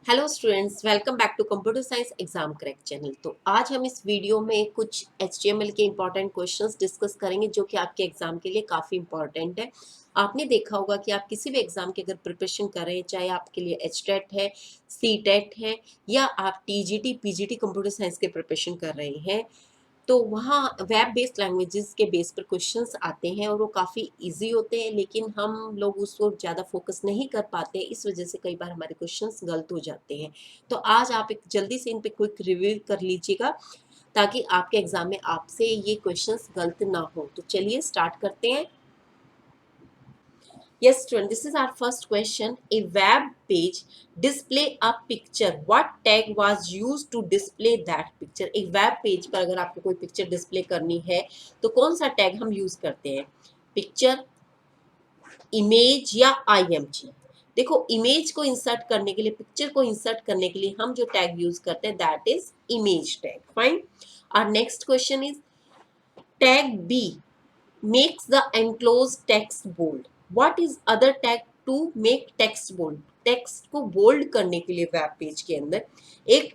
Hello students, welcome back to computer science exam crack channel. तो आज हम इस वीडियो में कुछ HTML के इंपॉर्टेंट क्वेश्चंस डिस्कस करेंगे जो कि आपके एग्जाम के लिए काफ़ी इंपॉर्टेंट है। आपने देखा होगा कि आप किसी भी एग्जाम की अगर प्रिपरेशन कर रहे हैं, चाहे आपके लिए HTET है, CTET है या आप TGT PGT कंप्यूटर साइंस के प्रिपरेशन कर रहे हैं, तो वहाँ वेब बेस्ड लैंग्वेजेस के बेस पर क्वेश्चंस आते हैं और वो काफ़ी इजी होते हैं, लेकिन हम लोग उसको ज़्यादा फोकस नहीं कर पाते हैं। इस वजह से कई बार हमारे क्वेश्चंस गलत हो जाते हैं। तो आज आप एक जल्दी से इन पे क्विक रिव्यू कर लीजिएगा ताकि आपके एग्जाम में आपसे ये क्वेश्चंस गलत ना हो। तो चलिए स्टार्ट करते हैं। Yes, student, this is our first question. A web page display a picture. What tag was used to display that picture? एक web page पर अगर आपको कोई picture display करनी है तो कौन सा tag हम use करते हैं? Picture, image या img? देखो, image को insert करने के लिए, picture को insert करने के लिए हम जो tag use करते हैं that is image tag. Fine. Our next question is tag B makes the enclosed text bold. What is other tag to make text bold? Text को बोल्ड करने के लिए वेब पेज के अंदर एक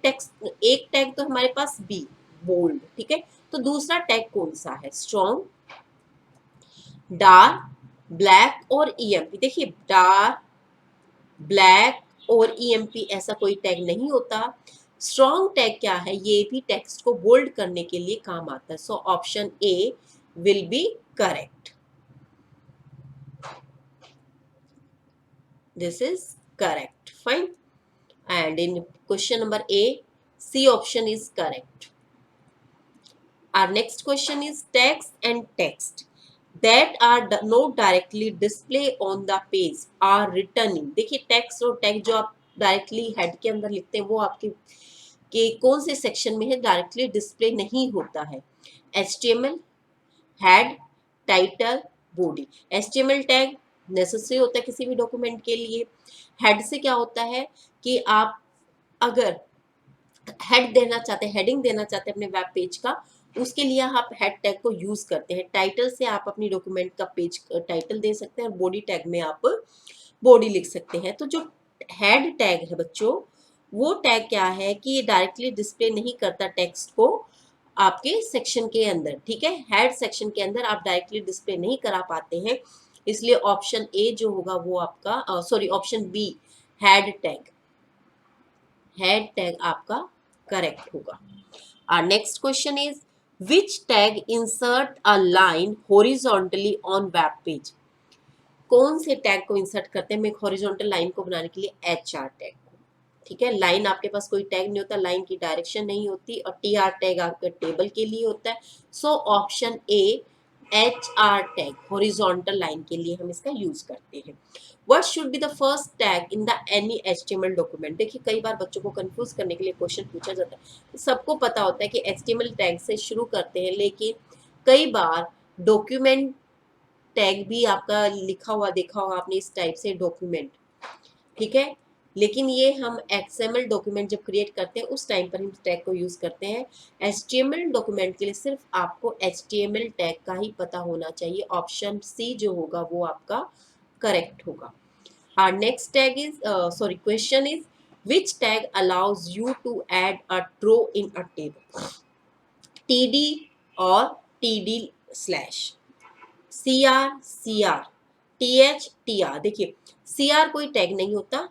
टैग तो हमारे पास बी, बोल्ड, ठीक है। तो दूसरा टैग कौन सा है? स्ट्रॉन्ग, डार्क, ब्लैक और ईएमपी। देखिए, डार्क, ब्लैक और ईएमपी ऐसा कोई टैग नहीं होता। स्ट्रॉन्ग टैग क्या है? ये भी टेक्स्ट को बोल्ड करने के लिए काम आता है। So option A will be correct. This is correct. Fine. And in question number A, C option is correct. Our next question is text and text that are not directly display on the page are returning. देखिए, text और text जो आप directly head के अंदर लिखते हैं वो आपके के कौन से सेक्शन में है? डायरेक्टली डिस्प्ले नहीं होता है। HTML, head, title, body. HTML tag necessary होता है किसी भी डॉक्यूमेंट के लिए। हेड से क्या होता है कि आप अगर हेड देना चाहते हैं, हेडिंग देना चाहते हैं अपने वेब पेज का, उसके लिए आप हेड टैग को यूज करते हैं। टाइटल से आप अपनी डॉक्यूमेंट का पेज टाइटल दे सकते हैं और बॉडी टैग में आप बॉडी लिख सकते हैं। तो जो हेड टैग है बच्चों, वो टैग क्या है कि ये डायरेक्टली डिस्प्ले नहीं करता टेक्स्ट को आपके सेक्शन के अंदर, ठीक है। हेड सेक्शन के अंदर आप डायरेक्टली डिस्प्ले नहीं करा पाते हैं, इसलिए ऑप्शन ए जो होगा वो आपका sorry option B, head tag आपका करेक्ट होगा। Our next question is which tag insert a line horizontally on web page? कौन से टैग को इंसर्ट करते हैं हम एक हॉरिजॉन्टल लाइन को बनाने के लिए? HR टैग को, ठीक है। लाइन आपके पास कोई टैग नहीं होता, लाइन की डायरेक्शन नहीं होती, और TR टैग आपके टेबल के लिए होता है। So option A, HR tag horizontal line के लिए हम इसका यूज करते हैं। What should be the first tag in the any HTML document? देखिए, कई बार बच्चों को कंफ्यूज करने के लिए क्वेश्चन पूछा जाता है। सबको पता होता है कि HTML टैग से शुरू करते हैं, लेकिन कई बार डॉक्यूमेंट टैग भी आपका लिखा हुआ देखा होगा आपने इस टाइप से, डॉक्यूमेंट, ठीक है। लेकिन ये हम XML डॉक्यूमेंट जब क्रिएट करते हैं उस टाइम पर हम टैग को यूज करते हैं। HTML डॉक्यूमेंट के लिए सिर्फ आपको HTML टैग का ही पता होना चाहिए। ऑप्शन सी जो होगा वो आपका करेक्ट होगा। Our next tag is question is which tag allows you to add a row in a table? TD और TD slash, CR, CR, TH, TR। देखिए, CR कोई टैग नहीं होता।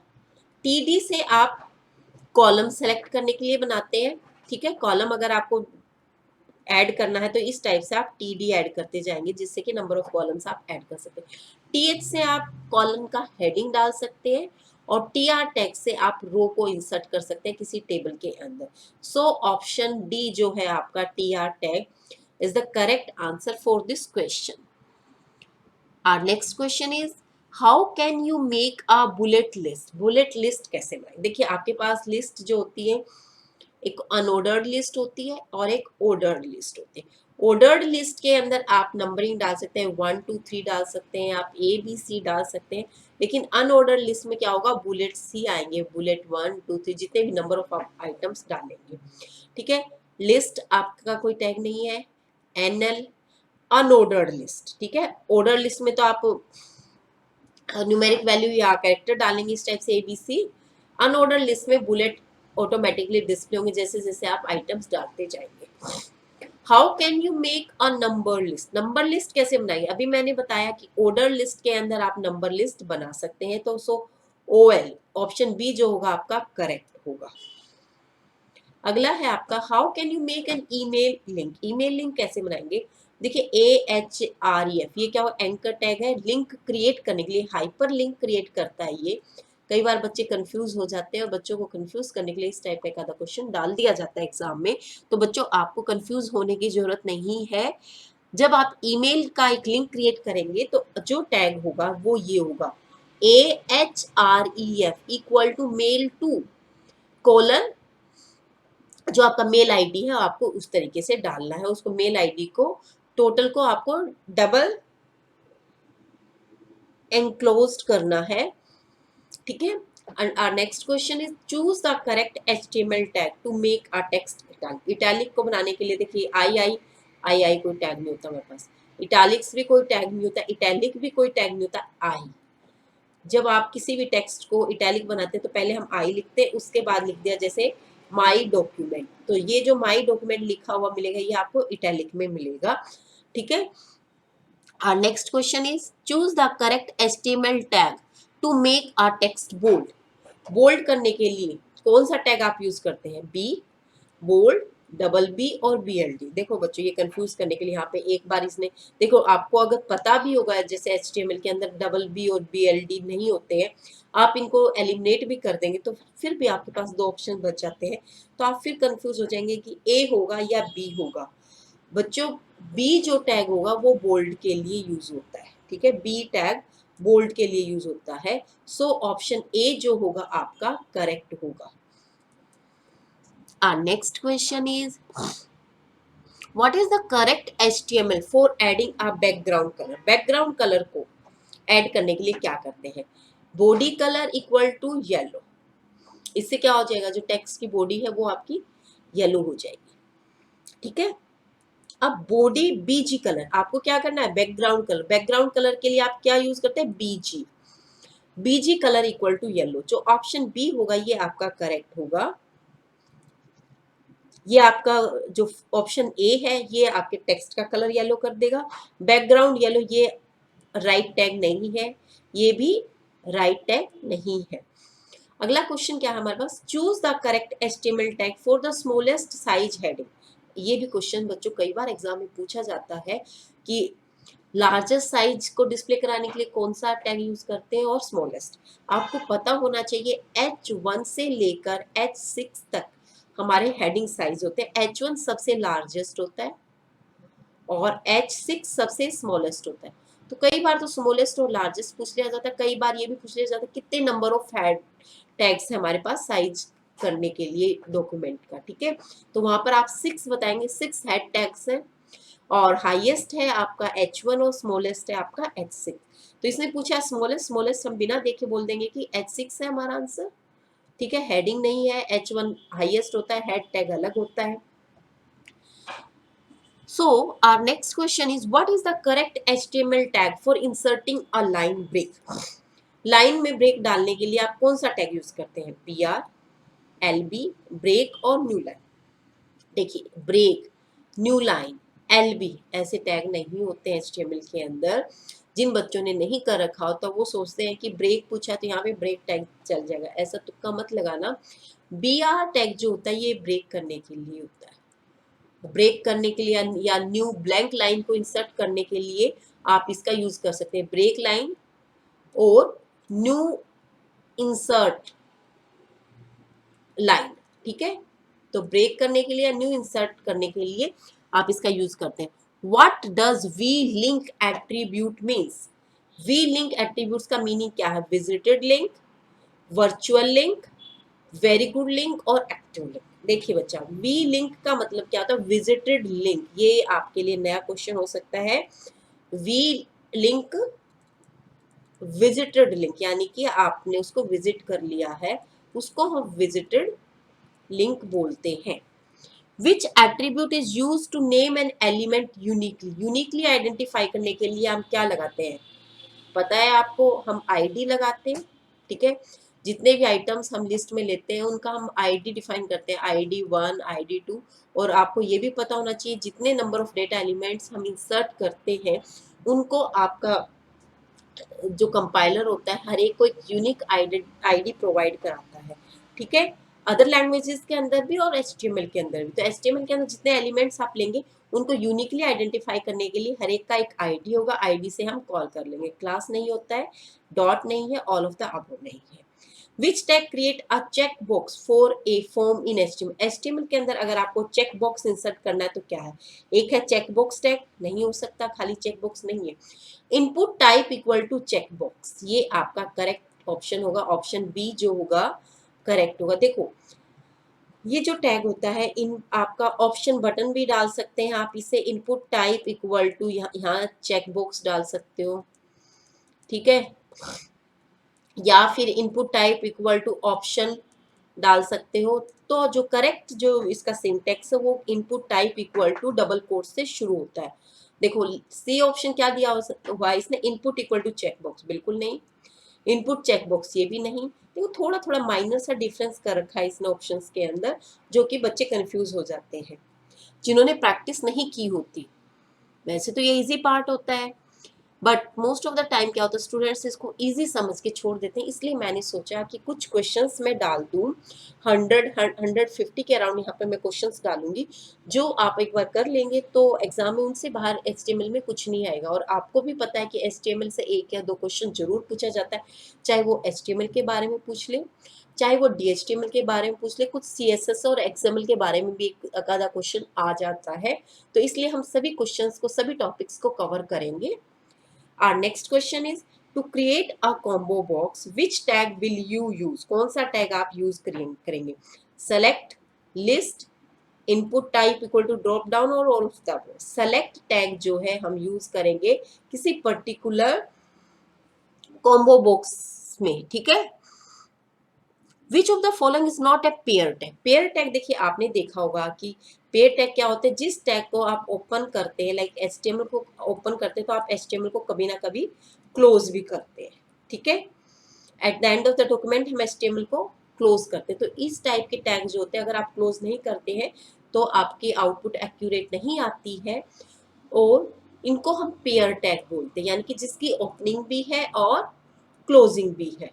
TD से आप कॉलम सेलेक्ट करने के लिए बनाते हैं, ठीक है। कॉलम अगर आपको ऐड करना है तो इस टाइप से आप TD ऐड करते जाएंगे, जिससे कि नंबर ऑफ कॉलम्स आप ऐड कर सकते हैं। TH से आप कॉलम का हेडिंग डाल सकते हैं और TR टैग से आप रो को इंसर्ट कर सकते हैं किसी टेबल के अंदर। सो ऑप्शन डी जो है आपका TR tag is the correct answer for this question. Our next question is how can you make a bullet list? Bullet list कैसे बनाएं? देखिए, आपके पास लिस्ट जो होती है, एक अनऑर्डर्ड लिस्ट होती है और एक ऑर्डर्ड लिस्ट होती है। ऑर्डर्ड लिस्ट के अंदर आप नंबरिंग डाल सकते हैं, 1 2 3 डाल सकते हैं, आप ABC डाल सकते हैं। लेकिन अनऑर्डर्ड लिस्ट में क्या होगा? बुलेट सी आएंगे, बुलेट 1 2 3, जितने भी नंबर ऑफ आप आइटम्स डालेंगे, ठीक है। लिस्ट आपका कोई टैग नहीं है। NL अनऑर्डर्ड लिस्ट, ठीक है। ऑर्डर लिस्ट में तो आप न्यूमेरिक वैल्यू या कैरेक्टर डालेंगे इस टाइप से ABC। अनऑर्डर लिस्ट में बुलेट ऑटोमेटिकली डिस्प्ले होंगे जैसे जैसे आप आइटम्स डालते जाएंगे। How can you make a number list? Number list कैसे बनाएंगे? अभी मैंने बताया कि ऑर्डर लिस्ट के अंदर आप नंबर लिस्ट बना सकते हैं, तो सो OL ऑप्शन बी जो होगा आपका करेक्ट होगा। अगला है आपका how can you make an email link? Email link कैसे बनाएंगे? देखिए AHREF ये क्या हो, एंकर टैग है, लिंक क्रिएट करने के लिए, हाइपर लिंक क्रिएट करता है ये। कई बार बच्चे कंफ्यूज हो जाते हैं और बच्चों को कंफ्यूज करने के लिए इस टाइप का एक आधा क्वेश्चन डाल दिया जाता है एग्जाम में। तो बच्चों आपको कंफ्यूज होने की जरूरत नहीं है। जब आप ईमेल का एक लिंक क्रिएट करेंगे तो जो टैग होगा वो ये होगा AHREF equal to mail to colon जो आपका मेल आईडी है आपको उस तरीके से डालना है। उसको मेल आईडी को टोटल को आपको डबल एनक्लोज्ड करना है, ठीक है। And our next question is choose the correct HTML tag to make a text italic। Italic को बनाने के लिए देखिए आई कोई टैग नहीं होता मेरे पास, इटैलिक्स भी कोई टैग नहीं होता, इटैलिक भी कोई टैग नहीं होता, आई। जब आप किसी भी टेक्स्ट को इटैलिक बनाते हैं तो पहले हम आई लिखते हैं, उसके बाद लिख दिया जैसे माई डॉक्यूमेंट, तो ये जो माई डॉक्यूमेंट लिखा हुआ मिलेगा ये आपको इटैलिक में मिलेगा, ठीक है। Our next question is choose the correct HTML tag to make our text bold। Bold करने के लिए कौन सा टैग आप यूज करते हैं? बी, बोल्ड, डबल बी और BLD। देखो बच्चों ये कंफ्यूज करने के लिए यहाँ पे एक बार इसने, देखो आपको अगर पता भी होगा जैसे HTML के अंदर डबल बी और BLD नहीं होते हैं, आप इनको एलिमिनेट भी कर देंगे तो फिर भी आपके पास दो ऑप्शन बच जाते हैं, तो आप फिर कंफ्यूज हो जाएंगे कि ए होगा या बी होगा। बच्चों बी जो टैग होगा वो बोल्ड के लिए यूज होता है, ठीक है, बी टैग बोल्ड के लिए यूज होता है। सो ऑप्शन ए जो होगा आपका करेक्ट होगा। Our next question is what is the correct HTML for adding a background color? Background colour को ऐड करने के लिए क्या करते हैं? Body colour equal to yellow, इससे क्या हो जाएगा, जो टेक्स्ट की बॉडी है वो आपकी येलो हो जाएगी, ठीक है। अब बॉडी BG कलर आपको क्या करना है, बैकग्राउंड कलर, बैकग्राउंड कलर के लिए आप क्या यूज करते हैं, BG colour equal to yellow, जो ऑप्शन बी होगा ये आपका करेक्ट होगा। ये आपका जो ऑप्शन ए है ये आपके टेक्स्ट का कलर येलो कर देगा, बैकग्राउंड येलो, ये राइट टैग नहीं है, ये भी राइट टैग नहीं है। अगला क्वेश्चन क्या है हमारे पास, choose the correct HTML tag for the smallest size heading. ये भी क्वेश्चन बच्चों कई बार एग्जाम में पूछा जाता है कि लार्जेस्ट साइज को डिस्प्ले कराने के लिए कौन सा टैग यूज करते हैं और स्मॉलेस्ट। आपको पता होना चाहिए H1 से लेकर H6 तक हमारे हेडिंग साइज होते हैं। H1 सबसे लार्जेस्ट होता है और H6 सबसे स्मॉलेस्ट होता है। तो कई बार तो स्मॉलेस्ट और लार्जेस्ट पूछ लिया जाता है, कई बार ये भी पूछ लिया जाता है कितने नंबर ऑफ हेड टैग्स है हमारे पास साइज करने के लिए डॉक्यूमेंट का, ठीक है। तो वहां पर आप 6 बताएंगे, 6 हेड टैग्स है और हाईएस्ट है आपका H1 और स्मॉलेस्ट है आपका H6। तो इसने पूछा स्मॉलेस्ट, स्मॉलेस्ट हम बिना देखे बोल देंगे कि H6 है हमारा आंसर, ठीक है। हेडिंग नहीं है, H1 हाईएस्ट होता है, हेड टैग अलग होता है। So our next question is what is the correct HTML tag for inserting a line break? Line में ब्रेक डालने के लिए आप कौन सा टैग यूज करते हैं, BR, LB, ब्रेक और न्यू लाइन। देखिए ब्रेक, न्यू लाइन, LB ऐसे टैग नहीं होते हैं HTML के अंदर। जिन बच्चों ने नहीं कर रखा हो तो वो सोचते हैं कि ब्रेक पूछा तो यहाँ पे ब्रेक टैग चल जाएगा, ऐसा तुक्का मत लगाना। BR टैग जो होता है ये ब्रेक करने के लिए होता है, ब्रेक करने के लिए या न्यू ब्लैंक लाइन को इंसर्ट करने के लिए आप इसका यूज कर सकते हैं, ब्रेक लाइन और न्यू इंसर्ट लाइन, ठीक है। तो ब्रेक करने के लिए न्यू इंसर्ट करने के लिए आप इसका यूज करते हैं। What does V link attribute means? V link attributes का मीनिंग क्या है, visited link, virtual link, very good link और एक्टिव लिंक। देखिए बच्चा वी लिंक का मतलब क्या होता है, विजिटेड लिंक, ये आपके लिए नया क्वेश्चन हो सकता है। वी लिंक विजिटेड लिंक यानी कि आपने उसको विजिट कर लिया है, उसको हम विजिटेड लिंक बोलते हैं। Which attribute is use to name an element uniquely? Uniquely identify करने के लिए हम क्या लगाते हैं, पता है आपको, हम ID लगाते हैं, ठीक है। जितने भी आइटम्स हम लिस्ट में लेते हैं उनका हम आईडी डिफाइन करते हैं, ID 1 ID 2। और आपको ये भी पता होना चाहिए जितने नंबर ऑफ डेटा एलिमेंट्स हम इंसर्ट करते हैं उनको आपका जो कंपाइलर होता है हर एक को एक यूनिक आईडी प्रोवाइड कराता है, ठीक है। अदर लैंग्वेजेस के अंदर भी और HTML के अंदर भी। तो HTML के अंदर जितने एलिमेंट्स आप लेंगे उनको यूनिकली आइडेंटिफाई करने के लिए हर एक का एक आईडी होगा, आईडी से हम कॉल कर लेंगे। क्लास नहीं होता है, डॉट नहीं है, ऑल ऑफ द अबव नहीं है। Which tag create a check box for a form in HTML। HTML के अंदर अगर आपको चेक बॉक्स इंसर्ट करना है तो क्या है, एक है चेक बॉक्स टैग, नहीं हो सकता, खाली चेक बॉक्स नहीं है। Input type equal to check box, ये आपका करेक्ट ऑप्शन होगा, ऑप्शन बी जो होगा करेक्ट होगा। देखो ये जो टैग होता है इन आपका ऑप्शन बटन भी डाल सकते हैं आप इसे, इनपुट टाइप इक्वल टू यहाँ चेक बॉक्स डाल सकते हो, ठीक है, या फिर input type equal to option डाल सकते हो। तो जो करेक्ट जो इसका सिंटेक्स है वो input type equal to double quote से शुरू होता है। देखो सी ऑप्शन क्या दिया हुआ इसने, input equal to check box, बिल्कुल नहीं। इनपुट चेक बॉक्स ये भी नहीं। देखो थोड़ा थोड़ा माइनर सा डिफरेंस कर रखा है इसने ऑप्शंस के अंदर, जो कि बच्चे कंफ्यूज हो जाते हैं जिन्होंने प्रैक्टिस नहीं की होती। वैसे तो ये इजी पार्ट होता है but most of the time क्या होता है स्टूडेंट्स इसको इजी समझ के छोड़ देते हैं, इसलिए मैंने सोचा कि कुछ क्वेश्चंस मैं डाल दूं। 150 के अराउंड यहाँ पे मैं क्वेश्चंस डालूंगी, जो आप एक बार कर लेंगे तो एग्जाम में उनसे बाहर HTML में कुछ नहीं आएगा। और आपको भी पता है कि HTML से 1 या 2 क्वेश्चन जरूर पूछा जाता है, चाहे वो HTML के बारे में पूछ ले, चाहे वो DHTML के बारे में पूछ ले, कुछ CSS और XML के बारे में भी एक आधा क्वेश्चन आ जाता है। तो इसलिए हम सभी क्वेश्चंस को, सभी टॉपिक्स को कवर करेंगे। Our next question is to create a combo box, which tag will you use? कौन सा टैग आप यूज करेंगे? Select, list, input type equal to drop down और all of the above. Select tag जो है हम use करेंगे किसी पर्टिकुलर कॉम्बो बॉक्स में, ठीक है। विच of the following is not a pair tag. Pair tag देखिए आपने देखा होगा कि पेयर टैग क्या होते हैं, जिस टैग को आप ओपन करते हैं, लाइक HTML को ओपन करते हैं तो आप HTML को कभी ना कभी क्लोज भी करते हैं, ठीक है। At the end of the document हम HTML को क्लोज करते हैं। तो इस टाइप के टैग जो होते हैं अगर आप क्लोज नहीं करते हैं तो आपकी आउटपुट एक्यूरेट नहीं आती है, और इनको हम पेयर टैग बोलते हैं, यानी कि जिसकी ओपनिंग भी है और क्लोजिंग भी है।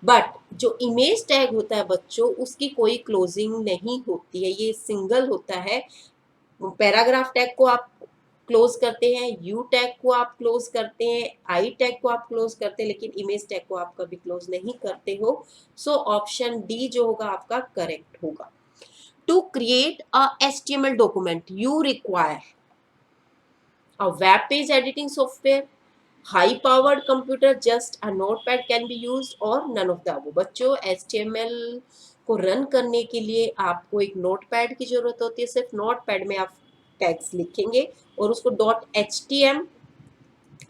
बट जो इमेज टैग होता है बच्चों उसकी कोई क्लोजिंग नहीं होती है, ये सिंगल होता है। पैराग्राफ टैग को आप क्लोज करते हैं, यू टैग को आप क्लोज करते हैं, आई टैग को आप क्लोज करते हैं, लेकिन इमेज टैग को आप कभी क्लोज नहीं करते हो। सो ऑप्शन डी जो होगा आपका करेक्ट होगा। To create a HTML document you require a web page editing software, high powered computer, just a notepad can be used, or none of the above। बच्चों HTML को run करने के लिए आपको एक नोटपैड की जरूरत होती है, सिर्फ नोटपैड में आप टैग्स लिखेंगे और उसको .htm,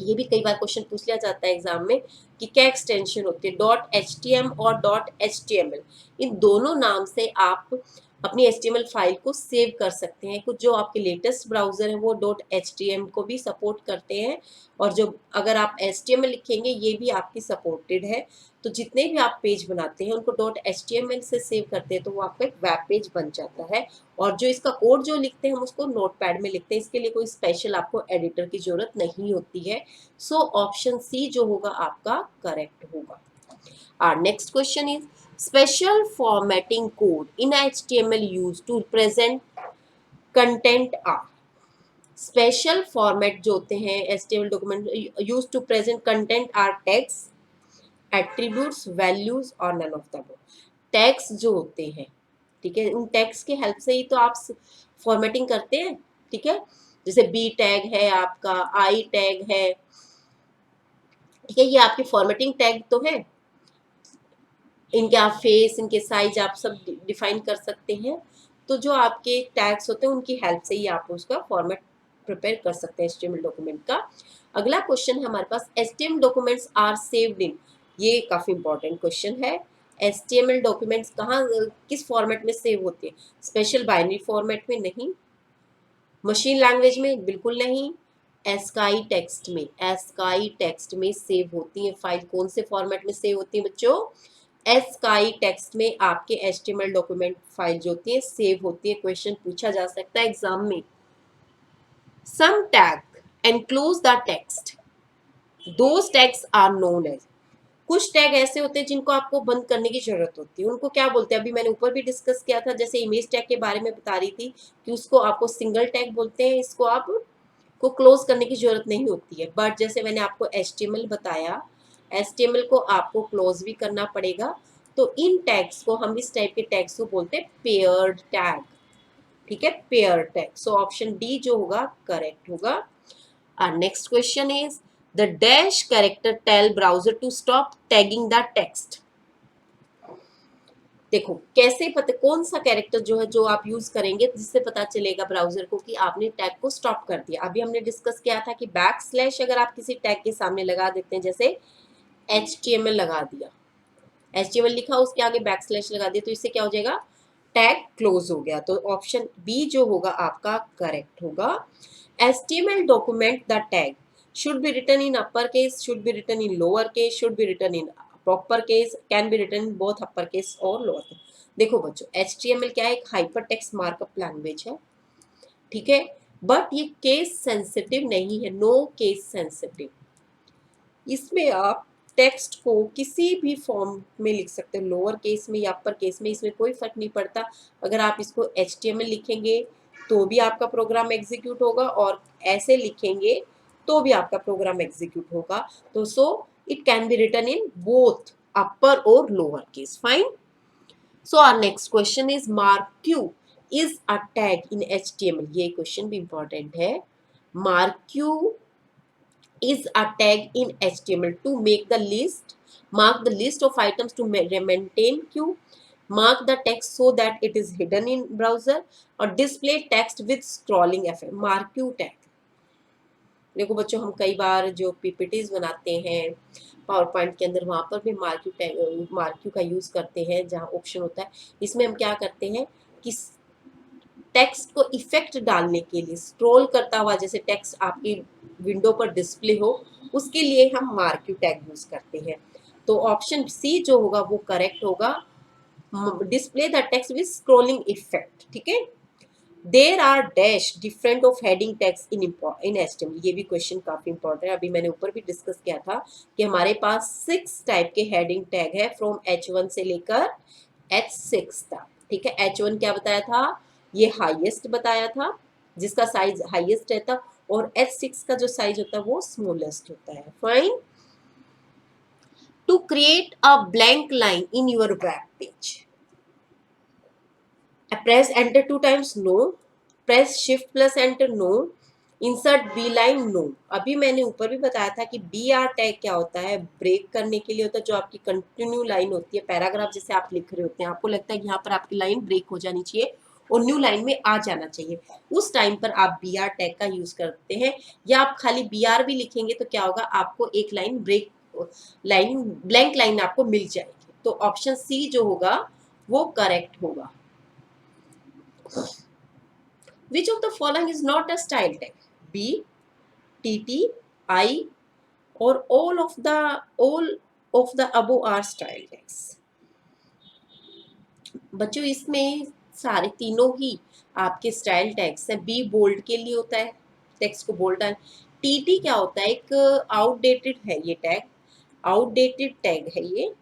ये भी कई बार क्वेश्चन पूछ लिया जाता है एग्जाम में कि क्या एक्सटेंशन होती है, .htm और .html, इन दोनों नाम से आप अपनी HTML फाइल को सेव कर सकते हैं। कुछ जो आपके लेटेस्ट ब्राउजर है वो .htm को भी सपोर्ट करते हैं, और जो अगर आप HTML लिखेंगे ये भी आपकी सपोर्टेड है। तो जितने भी आप पेज बनाते हैं उनको .html से सेव करते हैं तो वो आपका एक वेब पेज बन जाता है। और जो इसका कोड जो लिखते हैं हम उसको नोटपैड में लिखते हैं, इसके लिए कोई स्पेशल आपको एडिटर की जरूरत नहीं होती है। सो ऑप्शन सी जो होगा आपका करेक्ट होगा। Our next question is special formatting code in HTML used to present content are। Special format जो होते हैं HTML document use to present content are tags, attributes, values और none of the above. Tags जो होते हैं, ठीक है, उन टैग्स की हेल्प से ही तो आप फॉर्मेटिंग करते हैं, ठीक है। जैसे बी टैग है आपका, आई टैग है, ठीक है, ये आपके फॉर्मेटिंग टैग तो है। इनके आप फेस, इनके साइज आप सब डिफाइन कर सकते हैं। तो जो आपके टैग्स होते हैं उनकी हेल्प से ही आप उसका फॉर्मेट प्रिपेयर कर सकते हैं HTML डॉक्यूमेंट का। अगला क्वेश्चन है हमारे पास, HTML documents are saved in. ये काफी इंपॉर्टेंट क्वेश्चन है। HTML डॉक्यूमेंट्स कहाँ किस फॉर्मेट में सेव होते हैं? स्पेशल बाइनरी फॉर्मेट में नहीं, मशीन लैंग्वेज में बिल्कुल नहीं, एस्काई टेक्स्ट में, एस्काई टेक्स्ट में सेव होती है फाइल। कौन से फॉर्मेट में सेव होती है बच्चों? एसकाई टेक्स्ट में आपके HTML डॉक्यूमेंट फाइल जो होती है सेव होती है। क्वेश्चन पूछा जा सकता है एग्जाम में। Some tag enclose the text, those tags are known as. कुछ टैग ऐसे होते हैं जिनको आपको बंद करने की जरूरत होती है, उनको क्या बोलते हैं? अभी मैंने ऊपर भी डिस्कस किया था, जैसे इमेज टैग के बारे में बता रही थी कि उसको आपको सिंगल टैग बोलते हैं, इसको आप को क्लोज करने की जरूरत नहीं होती है। बट जैसे मैंने आपको HTML बताया, HTML को आपको क्लोज भी करना पड़ेगा। तो इन टैग्स को हम इस टाइप के टैग्स को बोलते हैं पेयर्ड टैग। ठीक है, pair tag. So option D जो होगा करेक्ट होगा। Our next question is the dash character tell browser to stop tagging the text. देखो कैसे पता कौन सा कैरेक्टर जो है जो आप यूज करेंगे जिससे पता चलेगा ब्राउजर को कि आपने टैग को स्टॉप कर दिया। अभी हमने डिस्कस किया था कि बैक स्लैश अगर आप किसी टैग के सामने लगा देते हैं, जैसे HTML लगा दिया, HTML लिखा उसके आगे बैक स्लैश लगा दिया, तो इससे क्या हो जाएगा? टैग क्लोज हो गया। तो ऑप्शन बी जो होगा आपका करेक्ट होगा। HTML document the tag should be written in upper case, should be written in lower case, should be written in proper case, can be written in both upper case और lower case। देखो बच्चों, HTML क्या है? एक hyper text markup language है, ठीक है, but ये केस सेंसिटिव नहीं है, नो केस सेंसिटिव। इसमें आप टेक्स्ट को किसी भी फॉर्म में लिख सकते हो, लोअर केस में या अपर केस में, इसमें कोई फर्क नहीं पड़ता। अगर आप इसको HTML लिखेंगे तो भी आपका प्रोग्राम एग्जीक्यूट होगा, और ऐसे लिखेंगे तो भी आपका प्रोग्राम एग्जीक्यूट होगा। तो so it can be written in both upper और lower case. Fine. So our next question is marquee is a tag in HTML। ये क्वेश्चन भी इंपॉर्टेंट है। Marquee is a tag in HTML to make the list, mark the list of items to maintain queue, mark the text so that it is hidden in browser, or display text with scrolling effect। mark queue tag देखो बच्चों, हम कई बार जो PPTs बनाते हैं power point के अंदर, वहां पर भी मार्क क्यू का यूज करते हैं, जहां ऑप्शन होता है। इसमें हम क्या करते हैं कि टेक्स्ट को इफेक्ट डालने के लिए स्क्रॉल करता हुआ जैसे टेक्स्ट आपकी विंडो पर डिस्प्ले हो, उसके लिए हम मार्क यू टैग यूज करते हैं। तो ऑप्शन सी जो होगा वो करेक्ट होगा, display the text with scrolling effect. ठीक है। There are dash different of heading tags in HTML। ये भी क्वेश्चन काफी इंपॉर्टेंट है, अभी मैंने ऊपर भी डिस्कस किया था कि हमारे पास 6 टाइप के हेडिंग टैग है, फ्रॉम H1 से लेकर H6 तक। ठीक है, H1 क्या बताया था? ये हाईएस्ट बताया था, जिसका साइज हाईएस्ट रहता, और H6 का जो साइज होता है वो स्मॉलेस्ट होता है। Fine. To create a blank line in your web page, press enter 2 times, no, press shift plus enter, no, insert b line, no। अभी मैंने ऊपर भी बताया था कि BR टैग क्या होता है? ब्रेक करने के लिए होता है, जो आपकी कंटिन्यू लाइन होती है, पैराग्राफ जैसे आप लिख रहे होते हैं, आपको लगता है कि यहाँ पर आपकी लाइन ब्रेक हो जानी चाहिए और न्यू लाइन में आ जाना चाहिए, उस टाइम पर आप BR टैग का यूज करते हैं। या आप खाली BR भी लिखेंगे तो क्या होगा? आपको एक line break line blank line आपको मिल जाएगी। तो ऑप्शन सी जो होगा वो करेक्ट होगा। Which of the following is not a style tag? B, TT, I, or all of the above are style tags। बच्चों इसमें सारे तीनों ही आपके स्टाइल टैग्स हैं। बी बोल्ड के लिए होता है, टेक्स्ट को बोल्ड है। टीटी क्या होता है? एक आउटडेटेड है ये टैग, आउटडेटेड टैग है ये,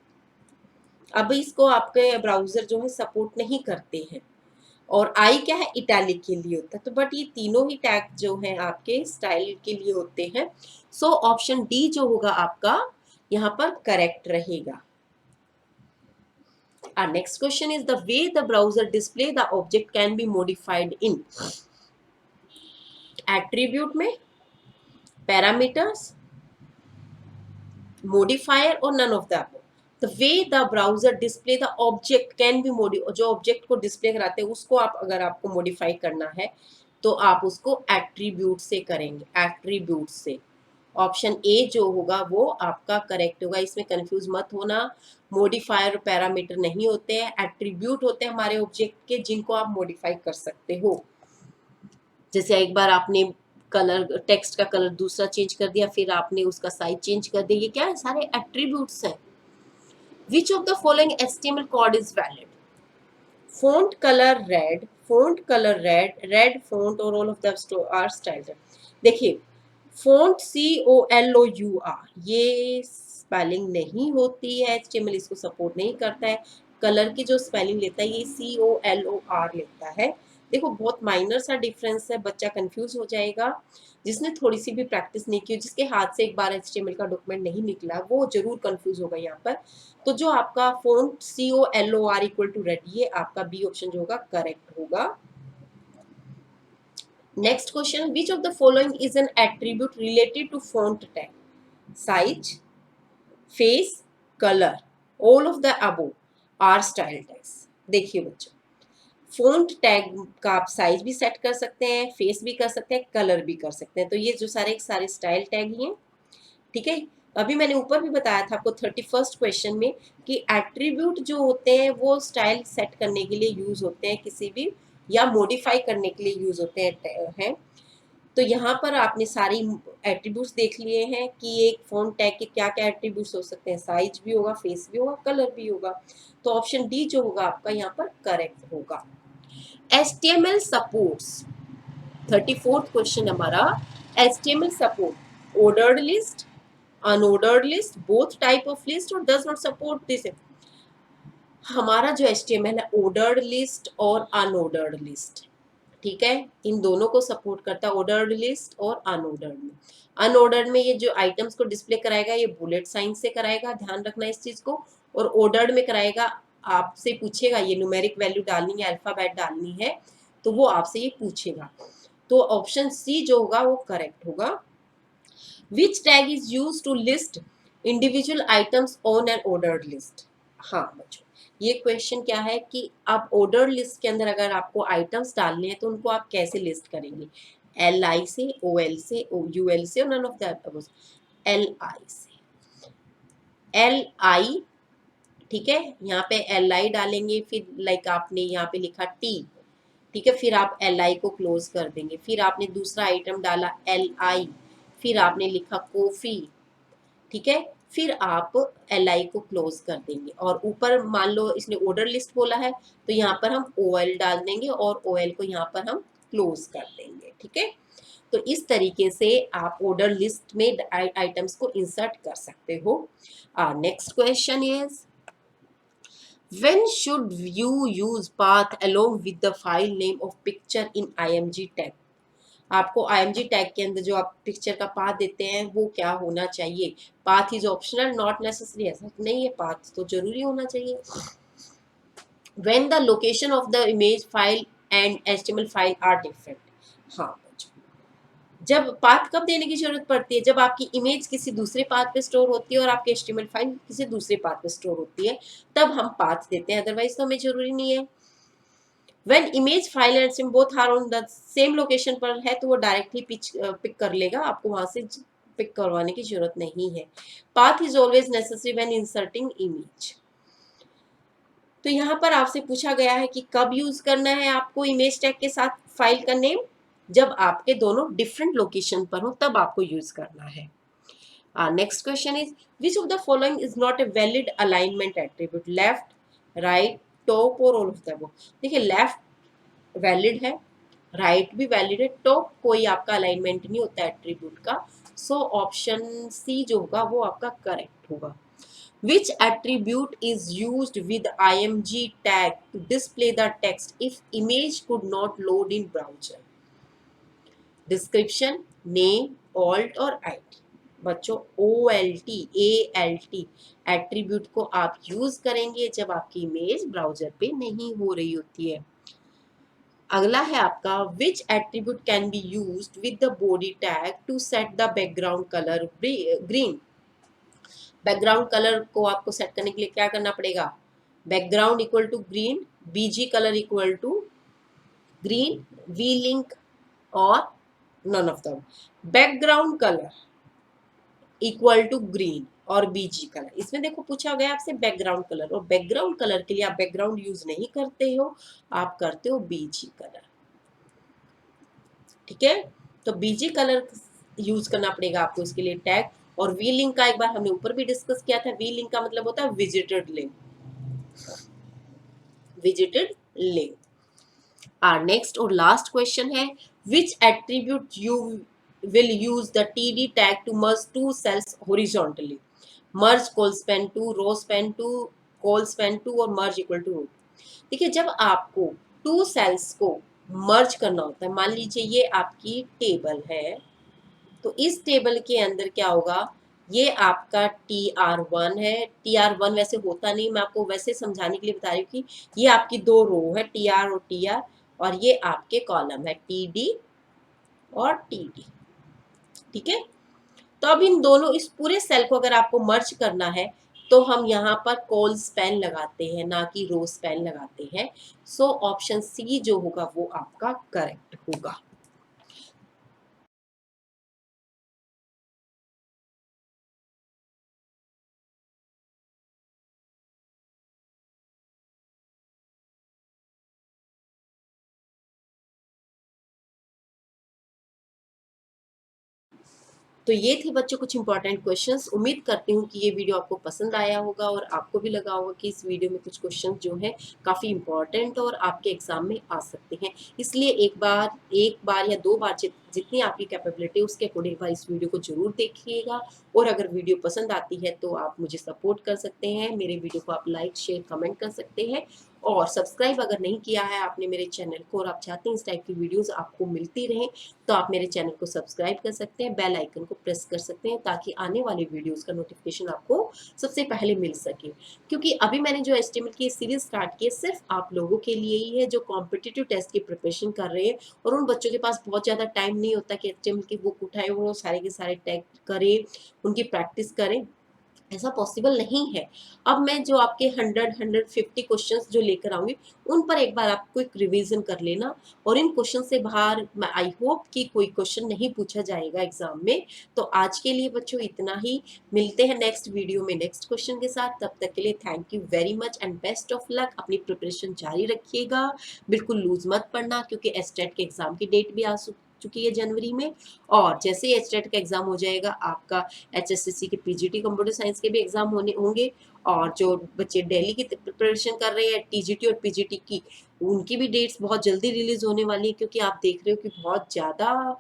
अब इसको आपके ब्राउजर जो है सपोर्ट नहीं करते हैं। और आई क्या है? इटैलिक के लिए होता है। तो बट ये तीनों ही टैग जो हैं आपके स्टाइल के लिए होते हैं। सो ऑप्शन डी जो होगा आपका यहाँ पर करेक्ट रहेगा। Our next question is the way the browser display the object can be modified in attribute में, parameters, modifier और none of the above। The way the browser display the object can be modified, जो object को display कराते हैं उसको आप अगर आपको मॉडिफाई करना है तो आप उसको एट्रीब्यूट से करेंगे, एट्रीब्यूट से। ऑप्शन ए जो होगा वो आपका करेक्ट होगा, इसमें कंफ्यूज मत होना। मॉडिफायर और पैरामीटर नहीं होते हैं, एट्रीब्यूट होते हैं हमारे ऑब्जेक्ट के, जिनको आप मॉडिफाई कर सकते हो। जैसे एक बार आपने कलर, टेक्स्ट का कलर दूसरा चेंज कर दिया, फिर आपने उसका साइज चेंज कर दिया, ये क्या है? सारे एट्रीब्यूट्स हैं। विच of the following HTML code is valid? font color red, font color red font और all of the are styled. देखिए font COLOUR ये स्पेलिंग नहीं होती है, HTML इसको सपोर्ट नहीं करता है। कलर की जो स्पेलिंग लेता है ये COLOR लेता है। देखो बहुत माइनर सा डिफरेंस है, बच्चा कंफ्यूज हो जाएगा। जिसने थोड़ी सी भी प्रैक्टिस नहीं की, जिसके हाथ से एक बार HTML का डॉक्यूमेंट नहीं निकला, वो जरूर कंफ्यूज होगा यहाँ पर। तो जो आपका font COLOR equal to red, ये आपका बी ऑप्शन जो होगा करेक्ट होगा। Next question, which of the following is an attribute related to font tag? Size, face, colour, all of the above are style tags. देखिए बच्चों, font tag का आप size भी सेट कर सकते हैं, फेस भी कर सकते हैं, कलर भी कर सकते हैं। तो ये जो सारे स्टाइल टैग ही हैं, ठीक है। अभी मैंने ऊपर भी बताया था आपको 31st क्वेश्चन में कि एट्रीब्यूट जो होते हैं वो स्टाइल सेट करने के लिए यूज होते हैं, किसी भी या मॉडिफाई करने के लिए यूज होते हैं। तो यहाँ पर आपने सारी एट्रीब्यूट्स देख लिए हैं कि एक फोन टैग के क्या क्या एट्रीब्यूट्स हो सकते हैं। साइज भी होगा, फेस भी होगा, कलर भी होगा। तो ऑप्शन डी जो होगा आपका यहाँ पर करेक्ट होगा। HTML सपोर्ट्स 34th क्वेश्चन हमारा, HTML support ordered list, unordered list, both type of list or does not support this? हमारा जो HTML है ordered list और unordered list, ठीक है, इन दोनों को सपोर्ट करता है, ordered list और unordered में। unordered में ये जो आइटम्स को डिस्प्ले कराएगा ये बुलेट साइन से कराएगा, ध्यान रखना इस चीज को। और ordered में कराएगा, आपसे पूछेगा ये न्यूमेरिक वैल्यू डालनी है, अल्फाबेट डालनी है, तो वो आपसे ये पूछेगा। तो ऑप्शन सी जो होगा वो करेक्ट होगा। Which tag is used to list individual items on an ordered list? हाँ बच्चों, ये क्वेश्चन क्या है कि आप ऑर्डर लिस्ट के अंदर अगर आपको आइटम्स डालने हैं तो उनको आप कैसे लिस्ट करेंगे? LI से, OL से, UL से और नन ऑफ द LI से। LI, ठीक है, यहाँ पे LI डालेंगे, फिर लाइक आपने यहाँ पे लिखा T, ठीक है, फिर आप LI को क्लोज कर देंगे। फिर आपने दूसरा आइटम डाला LI, फिर आपने लिखा कॉफी, ठीक है, फिर आप LI को क्लोज कर देंगे। और ऊपर मान लो इसने ऑर्डर लिस्ट बोला है तो यहाँ पर हम OL डाल देंगे और OL को यहाँ पर हम क्लोज कर देंगे, ठीक है। तो इस तरीके से आप ऑर्डर लिस्ट में आइटम्स को इंसर्ट कर सकते हो। Next question is, when should you use path along with the file name of picture in IMG tag? आपको IMG टैग के अंदर जो आप पिक्चर का पाथ देते हैं वो क्या होना चाहिए? Path is optional, not necessary, ऐसा नहीं है, पाथ तो जरूरी होना चाहिए। When the location of the image file and HTML file are different, हाँ बच्चों, जब पाथ कब देने की जरूरत पड़ती है? जब आपकी इमेज किसी दूसरे पाथ पे स्टोर होती है और आपकी HTML फाइल किसी दूसरे पाथ पे स्टोर होती है, तब हम पाथ देते हैं, अदरवाइज तो हमें जरूरी नहीं है। When image file and sim both are on the same location पर है तो वो डायरेक्टली पिक कर लेगा, आपको वहां से पिक करवाने की जरूरत नहीं है। Path is always necessary when inserting image. तो यहाँ पर आपसे पूछा गया है कि कब यूज करना है आपको इमेज टैग के साथ फाइल का नेम? जब आपके दोनों डिफरेंट लोकेशन पर हो तब आपको यूज करना है। Next question is, which of the following is not a valid alignment attribute? Left, right, top और ऑल ऑफ द अबव। देखिए लेफ्ट वैलिड है, राइट भी वैलिड है, टॉप कोई आपका अलाइनमेंट नहीं होता एट्रीब्यूट का। सो ऑप्शन सी जो होगा वो आपका करेक्ट होगा। Which attribute is used with IMG tag to display the text if image could not load in browser? Description, name, alt और id। बच्चों OLT, ALT एट्रीब्यूट को आप यूज करेंगे जब आपकी इमेज ब्राउजर पे नहीं हो रही होती है। अगला है आपका, which attribute can be used with the body tag to set the background color green? Background colour को आपको सेट करने के लिए क्या करना पड़ेगा? Background equal to green, BG colour equal to green, V link और none of the background colour equal to green और BG कलर। इसमें देखो पूछा गया आपसे बैकग्राउंड कलर, और बैकग्राउंड कलर के लिए आप बैकग्राउंड यूज नहीं करते हो, आप करते हो BG कलर, ठीक है। तो BG कलर यूज करना पड़ेगा आपको इसके लिए टैग। और वी लिंक का एक बार हमने ऊपर भी डिस्कस किया था, वी लिंक का मतलब होता है visited link, visited link. Our next और last question है which attribute you will use the TD tag to merge two cells horizontally? Merge col span 2, row span 2, col span 2 और merge equal to root। देखिए जब आपको to sales को मर्ज करना होता है, मान लीजिए ये आपकी टेबल है, तो इस टेबल के अंदर क्या होगा, ये आपका TR1 है। TR1 वैसे होता नहीं, मैं आपको वैसे समझाने के लिए बता रही हूँ कि ये आपकी दो रो है, TR और TR, और ये आपके कॉलम है TD और TD। ठीक है, तो अब इन दोनों, इस पूरे सेल को अगर आपको मर्ज करना है तो हम यहाँ पर कॉल स्पैन लगाते हैं, ना कि रो स्पैन लगाते हैं। सो ऑप्शन सी जो होगा वो आपका करेक्ट होगा। तो ये थे बच्चों कुछ इंपॉर्टेंट क्वेश्चंस। उम्मीद करती हूँ कि ये वीडियो आपको पसंद आया होगा और आपको भी लगा होगा कि इस वीडियो में कुछ क्वेश्चंस जो हैं काफ़ी इंपॉर्टेंट और आपके एग्जाम में आ सकते हैं। इसलिए एक बार या दो बार जितनी आपकी कैपेबिलिटी उसके अकॉर्डिंग एक बार इस वीडियो को जरूर देखिएगा। और अगर वीडियो पसंद आती है तो आप मुझे सपोर्ट कर सकते हैं, मेरे वीडियो को आप लाइक शेयर कमेंट कर सकते हैं। और सब्सक्राइब अगर नहीं किया है आपने मेरे चैनल को और आप चाहते हैं इस टाइप की वीडियोस आपको मिलती रहें, तो आप मेरे चैनल को सब्सक्राइब कर सकते हैं, बेल आइकन को प्रेस कर सकते हैं, ताकि आने वाले वीडियोस का नोटिफिकेशन आपको सबसे पहले मिल सके। क्योंकि अभी मैंने जो एचटीएमएल की सीरीज स्टार्ट की है सिर्फ आप लोगों के लिए ही है जो कॉम्पिटिटिव टेस्ट की प्रिपरेशन कर रहे हैं और उन बच्चों के पास बहुत ज़्यादा टाइम नहीं होता कि एचटीएमएल की बुक उठाए वो सारे के सारे टैग करें, उनकी प्रैक्टिस करें। ऐसा पॉसिबल नहीं है। अब मैं जो आपके 100-150 क्वेश्चंस जो लेकर आऊंगी उन पर एक बार आप क्विक रिवीजन कर लेना, और इन क्वेश्चन से बाहर मैं आई होप कि कोई क्वेश्चन नहीं पूछा जाएगा एग्जाम में। तो आज के लिए बच्चों इतना ही, मिलते हैं नेक्स्ट वीडियो में नेक्स्ट क्वेश्चन के साथ। तब तक के लिए thank you very much and best of luck. अपनी प्रिपरेशन जारी रखिएगा, बिल्कुल लूज मत पड़ना, क्योंकि एसटेट के एग्जाम की डेट भी आ चुकी है जनवरी में। और जैसे ही एचटेट का एग्जाम हो जाएगा आपका HSCC के PGT कंप्यूटर साइंस के भी एग्जाम होंगे। और जो बच्चे दिल्ली की प्रिपरेशन कर रहे हैं TGT और PGT की, उनकी भी डेट्स बहुत जल्दी रिलीज होने वाली है, क्योंकि आप देख रहे हो कि बहुत ज़्यादा,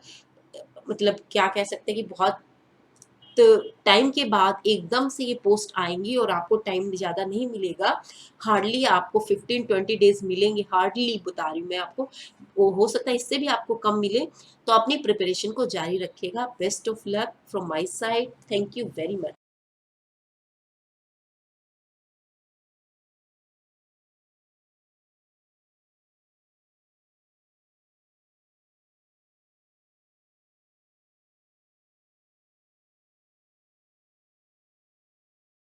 मतलब क्या कह सकते हैं कि बहुत टाइम के बाद एकदम से ये पोस्ट आएंगी और आपको टाइम ज़्यादा नहीं मिलेगा। हार्डली आपको 15-20 डेज मिलेंगे, हार्डली बता रही हूँ मैं आपको, वो हो सकता है इससे भी आपको कम मिले। तो अपनी प्रिपरेशन को जारी रखिएगा। Best of luck from my side, thank you very much.